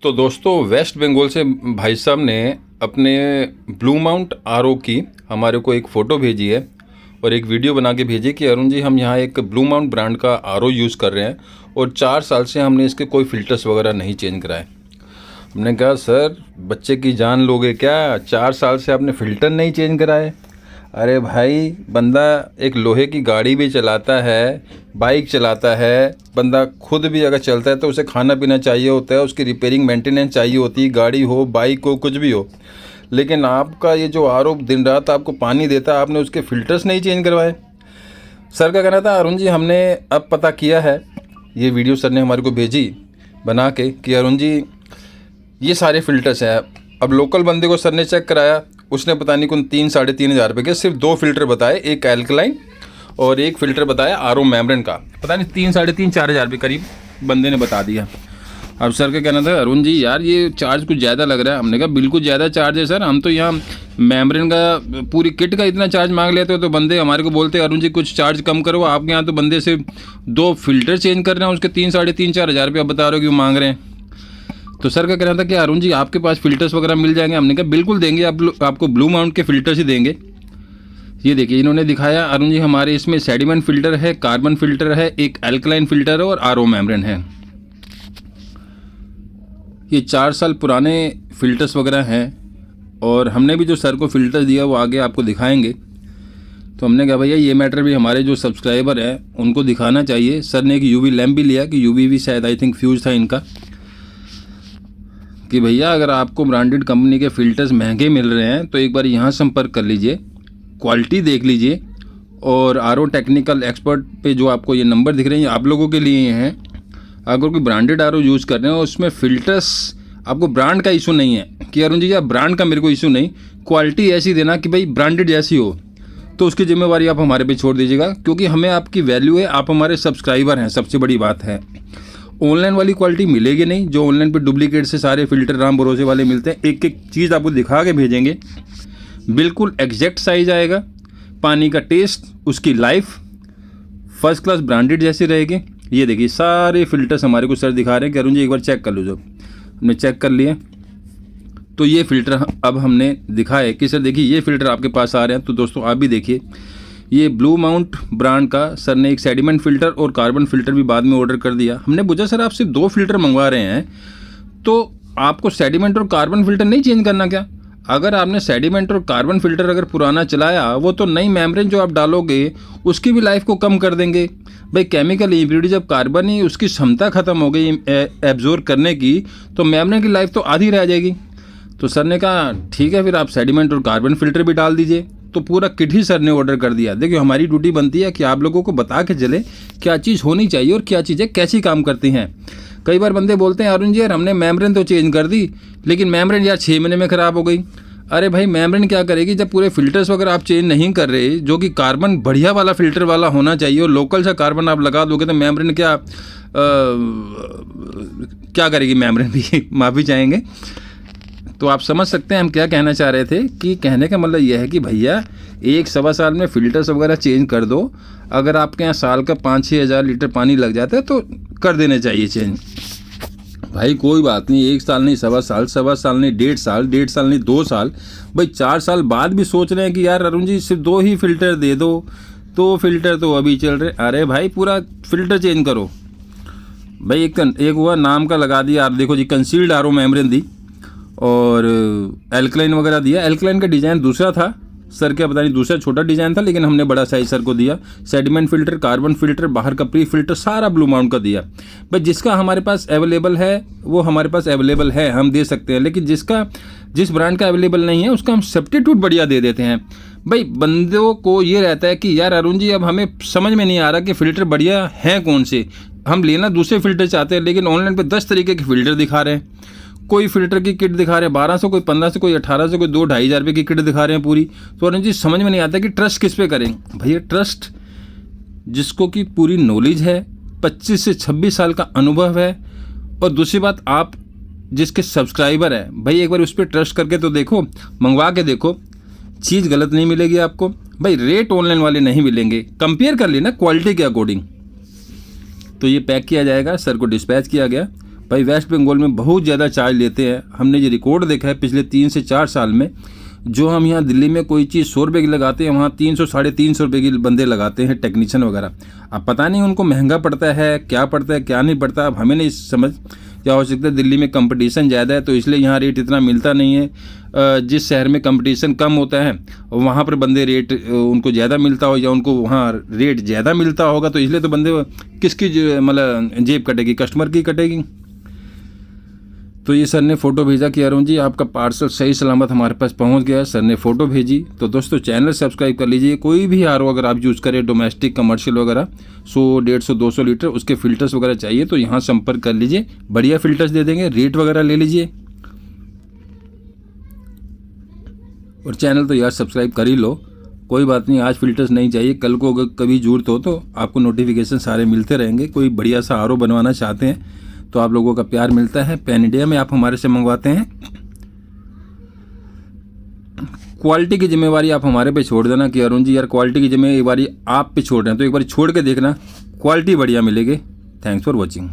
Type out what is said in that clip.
तो दोस्तों वेस्ट बंगाल से भाई साहब ने अपने ब्लू माउंट आरओ की हमारे को एक फ़ोटो भेजी है और एक वीडियो बना के भेजी कि अरुण जी हम यहाँ एक ब्लू माउंट ब्रांड का आरओ यूज़ कर रहे हैं और 4 साल से हमने इसके कोई फ़िल्टर्स वगैरह नहीं चेंज कराए। हमने कहा सर बच्चे की जान लोगे क्या, 4 साल से आपने फ़िल्टर नहीं चेंज कराए। अरे भाई बंदा एक लोहे की गाड़ी भी चलाता है, बाइक चलाता है, बंदा खुद भी अगर चलता है तो उसे खाना पीना चाहिए होता है, उसकी रिपेयरिंग मेंटेनेंस चाहिए होती है, गाड़ी हो बाइक हो कुछ भी हो। लेकिन आपका ये जो आरओ दिन रात आपको पानी देता है, आपने उसके फ़िल्टर्स नहीं चेंज करवाए। सर का कहना था अरुण जी हमने अब पता किया है, ये वीडियो सर ने हमारे को भेजी बना के कि अरुण जी ये सारे फ़िल्टर्स हैं। अब लोकल बंदे को सर ने चेक कराया, उसने पता नहीं कौन 3-3.5 हज़ार रुपये के सिर्फ 2 फ़िल्टर बताए, एक एल्कलाइन और एक फ़िल्टर बताया आरओ मेम्ब्रेन का। पता नहीं 3-3.5-4 हज़ार रुपये करीब बंदे ने बता दिया। अब सर का कहना था अरुण जी यार ये चार्ज कुछ ज़्यादा लग रहा है। हमने कहा बिल्कुल ज़्यादा चार्ज है सर, हम तो यहाँ मेम्ब्रेन का पूरी किट का इतना चार्ज मांग लेते हो तो बंदे हमारे को बोलते हैं अरुण जी कुछ चार्ज कम करो। आपके यहाँ तो बंदे सिर्फ 2 फ़िल्टर चेंज कर रहे हैं, उसके 3-3.5-4 हज़ार रुपये आप बता रहे हो क्यों मांग रहे हैं। तो सर का कहना था कि अरुण जी आपके पास फ़िल्टर्स वगैरह मिल जाएंगे। हमने कहा बिल्कुल देंगे, आपको ब्लू माउंट के फ़िल्टर्स ही देंगे। ये देखिए इन्होंने दिखाया अरुण जी हमारे इसमें सेडिमेंट फ़िल्टर है, कार्बन फ़िल्टर है, एक एल्कलाइन फ़िल्टर है और आरओ मेम्ब्रेन है। ये 4 साल पुराने फ़िल्टर्स वगैरह हैं और हमने भी जो सर को फ़िल्टर दिया वो आगे आपको दिखाएंगे। तो हमने कहा भैया ये मैटर भी हमारे जो सब्सक्राइबर हैं उनको दिखाना चाहिए। सर ने एक यूवी लैम्प भी लिया कि यूवी भी शायद आई थिंक फ्यूज़ था इनका, कि भैया अगर आपको ब्रांडेड कंपनी के फ़िल्टर्स महंगे मिल रहे हैं तो एक बार यहाँ संपर्क कर लीजिए, क्वालिटी देख लीजिए। और आरओ टेक्निकल एक्सपर्ट पे जो आपको ये नंबर दिख रहे हैं आप लोगों के लिए हैं। अगर कोई ब्रांडेड आरओ यूज़ कर रहे हैं उसमें फ़िल्टर्स आपको ब्रांड का इशू नहीं है कि अरुण जी या ब्रांड का मेरे को इशू नहीं, क्वालिटी ऐसी देना कि भाई ब्रांडेड जैसी हो, तो उसकी जिम्मेवारी आप हमारे पे छोड़ दीजिएगा क्योंकि हमें आपकी वैल्यू है, आप हमारे सब्सक्राइबर हैं, सबसे बड़ी बात है। ऑनलाइन वाली क्वालिटी मिलेगी नहीं, जो ऑनलाइन पे डुप्लीकेट से सारे फ़िल्टर राम भरोसे वाले मिलते हैं। एक एक चीज़ आपको दिखा के भेजेंगे, बिल्कुल एग्जैक्ट साइज आएगा, पानी का टेस्ट, उसकी लाइफ फर्स्ट क्लास ब्रांडेड जैसी रहेगी। ये देखिए सारे फ़िल्टर्स हमारे को सर दिखा रहे हैं कि अरुण जी एक बार चेक कर लो। जब हमने चेक कर लिए तो ये फ़िल्टर अब हमने दिखाए कि सर देखिए ये फ़िल्टर आपके पास आ रहे हैं। तो दोस्तों आप भी देखिए ये ब्लू माउंट ब्रांड का सर ने एक सेडिमेंट फ़िल्टर और कार्बन फ़िल्टर भी बाद में ऑर्डर कर दिया। हमने पूछा सर आप सिर्फ 2 फ़िल्टर मंगवा रहे हैं तो आपको सेडिमेंट और कार्बन फ़िल्टर नहीं चेंज करना क्या? अगर आपने सेडिमेंट और कार्बन फ़िल्टर अगर पुराना चलाया वो तो नई मेम्ब्रेन जो आप डालोगे उसकी भी लाइफ को कम कर देंगे। भाई केमिकल इम्प्योरिटी जब कार्बन ही उसकी क्षमता ख़त्म हो गई एब्जॉर्ब करने की तो मेम्ब्रेन की लाइफ तो आधी रह जाएगी। तो सर ने कहा ठीक है फिर आप सेडिमेंट और कार्बन फ़िल्टर भी डाल दीजिए। तो पूरा किट ही सर ने ऑर्डर कर दिया। देखिए हमारी ड्यूटी बनती है कि आप लोगों को बता के चले क्या चीज़ होनी चाहिए और क्या चीज़ें कैसी काम करती हैं। कई बार बंदे बोलते हैं अरुण जी यार हमने मेम्ब्रेन तो चेंज कर दी लेकिन मेम्ब्रेन यार 6 महीने में ख़राब हो गई। अरे भाई मेम्ब्रेन क्या करेगी जब पूरे फ़िल्टर्स वगैरह आप चेंज नहीं कर रहे, जो कि कार्बन बढ़िया वाला फ़िल्टर वाला होना चाहिए और लोकल सा कार्बन आप लगा दोगे तो मेम्ब्रेन क्या करेगी मेम्ब्रेन भी माफ़ी चाहेंगे। तो आप समझ सकते हैं हम क्या कहना चाह रहे थे कि कहने का मतलब यह है कि भैया 1-1.25 साल में फ़िल्टर्स वगैरह चेंज कर दो। अगर आपके यहाँ साल का 5-6 हज़ार लीटर पानी लग जाता है तो कर देने चाहिए चेंज। भाई कोई बात नहीं, 1 साल नहीं, 1.25 साल नहीं, 1.5 साल नहीं, 2 साल, भाई 4 साल बाद भी सोच रहे हैं कि यार अरुण जी सिर्फ 2 ही फ़िल्टर दे दो, तो फ़िल्टर तो अभी चल रहे। अरे भाई पूरा फ़िल्टर चेंज करो भाई। एक हुआ नाम का लगा दिया, आप देखो जी कंसील्ड आरओ मेम्ब्रेन दी और एल्कलाइन वगैरह दिया। एल्कलाइन का डिज़ाइन दूसरा था, सर क्या पता नहीं दूसरा छोटा डिज़ाइन था, लेकिन हमने बड़ा साइज सर को दिया। सेडिमेंट फ़िल्टर, कार्बन फ़िल्टर, बाहर का प्री फ़िल्टर सारा ब्लू माउंट का दिया। बस जिसका हमारे पास अवेलेबल है वो हमारे पास अवेलेबल है, हम दे सकते हैं। लेकिन जिस ब्रांड का अवेलेबल नहीं है उसका हम सब्स्टिट्यूट बढ़िया दे देते हैं। भाई बंदों को ये रहता है कि यार अरुण जी अब हमें समझ में नहीं आ रहा कि फ़िल्टर बढ़िया हैं कौन से, हम लेना दूसरे फ़िल्टर चाहते हैं लेकिन ऑनलाइन पर 10 तरीके के फ़िल्टर दिखा रहे हैं। कोई फ़िल्टर की किट दिखा रहे हैं 1200, कोई 1500, कोई 1800, कोई 2-2.5 हज़ार रुपये की किट दिखा रहे हैं पूरी। तो अरुण जी समझ में नहीं आता कि ट्रस्ट किस पे करें। भैया ट्रस्ट जिसको कि पूरी नॉलेज है, 25 से 26 साल का अनुभव है, और दूसरी बात आप जिसके सब्सक्राइबर हैं, भाई एक बार उस पर ट्रस्ट करके तो देखो, मंगवा के देखो, चीज़ गलत नहीं मिलेगी आपको। भाई रेट ऑनलाइन वाले नहीं मिलेंगे, कंपेयर कर लेना क्वालिटी के अकॉर्डिंग। तो ये पैक किया जाएगा, सर को डिस्पैच किया गया भाई वेस्ट बंगाल में बहुत ज़्यादा चार्ज लेते हैं। हमने ये रिकॉर्ड देखा है पिछले 3 से 4 साल में। जो हम यहाँ दिल्ली में कोई चीज़ 100 रुपये की लगाते हैं, वहाँ 300 साढ़े 300 रुपये की बंदे लगाते हैं, टेक्नीशियन वगैरह। अब पता नहीं उनको महंगा पड़ता है क्या नहीं पड़ता, अब हमें नहीं समझ। क्या हो सकता है दिल्ली में कंपटीशन ज़्यादा है तो इसलिए यहाँ रेट इतना मिलता नहीं है। जिस शहर में कंपटीशन कम होता है वहाँ पर बंदे रेट उनको ज़्यादा मिलता हो, या उनको वहाँ रेट ज़्यादा मिलता होगा, तो इसलिए तो बंदे किसकी मतलब जेब कटेगी, कस्टमर की कटेगी। तो ये सर ने फ़ोटो भेजा कि अरुण जी आपका पार्सल सही सलामत हमारे पास पहुंच गया है। सर ने फ़ोटो भेजी। तो दोस्तों चैनल सब्सक्राइब कर लीजिए। कोई भी आर ओ अगर आप यूज़ करें डोमेस्टिक कमर्शियल वगैरह 100 150 200 लीटर उसके फ़िल्टर्स वगैरह चाहिए तो यहाँ संपर्क कर लीजिए, बढ़िया फ़िल्टर्स दे देंगे, रेट वगैरह ले लीजिए। और चैनल तो यार सब्सक्राइब कर ही लो, कोई बात नहीं। आज फ़िल्टर्स नहीं चाहिए, कल को अगर कभी ज़रूरत हो तो आपको नोटिफिकेशन सारे मिलते रहेंगे। कोई बढ़िया सा आर ओ बनवाना चाहते हैं तो आप लोगों का प्यार मिलता है, पैन इंडिया में आप हमारे से मंगवाते हैं। क्वालिटी की जिम्मेवारी आप हमारे पे छोड़ देना कि अरुण जी यार क्वालिटी की जिम्मेवारी आप पे छोड़ रहे हैं, तो एक बार छोड़ के देखना, क्वालिटी बढ़िया मिलेगी। Thanks for watching.